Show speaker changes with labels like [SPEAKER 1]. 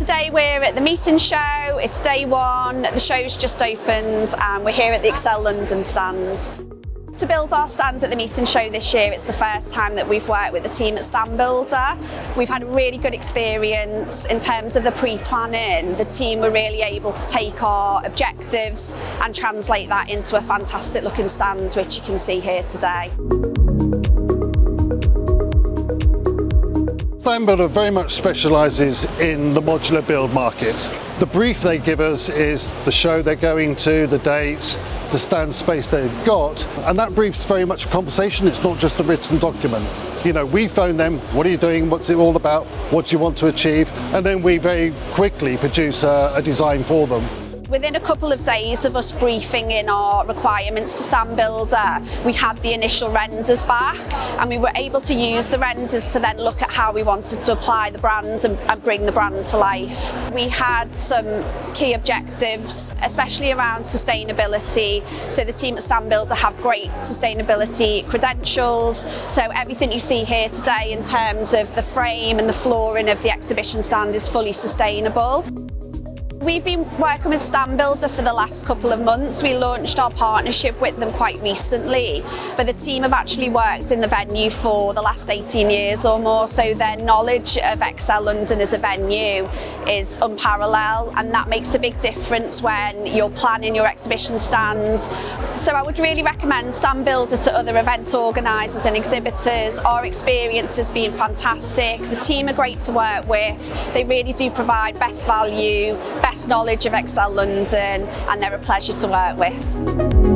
[SPEAKER 1] Today we're at the Meet and Show. It's day one, the show's just opened and we're here at the ExCeL London stand. To build our stand at the Meet and Show this year, it's the first time that we've worked with the team at Stand Builder. We've had a really good experience in terms of the pre-planning. The team were really able to take our objectives and translate that into a fantastic looking stand, which you can see here today.
[SPEAKER 2] Stand Builder very much specialises in the modular build market. The brief they give us is the show they're going to, the dates, the stand space they've got, and that brief's very much a conversation. It's not just a written document. You know, we phone them, what are you doing, what's it all about, what do you want to achieve, and then we very quickly produce a design for them.
[SPEAKER 1] Within a couple of days of us briefing in our requirements to Stand Builder, we had the initial renders back and we were able to use the renders to then look at how we wanted to apply the brand and bring the brand to life. We had some key objectives, especially around sustainability. So the team at Stand Builder have great sustainability credentials. So everything you see here today in terms of the frame and the flooring of the exhibition stand is fully sustainable. We've been working with Stand Builder for the last couple of months. We launched our partnership with them quite recently, but the team have actually worked in the venue for the last 18 years or more, so their knowledge of ExCeL London as a venue is unparalleled, and that makes a big difference when you're planning your exhibition stand. So I would really recommend Stand Builder to other event organisers and exhibitors. Our experience has been fantastic. The team are great to work with. They really do provide best value, best knowledge of ExCeL London, and they're a pleasure to work with.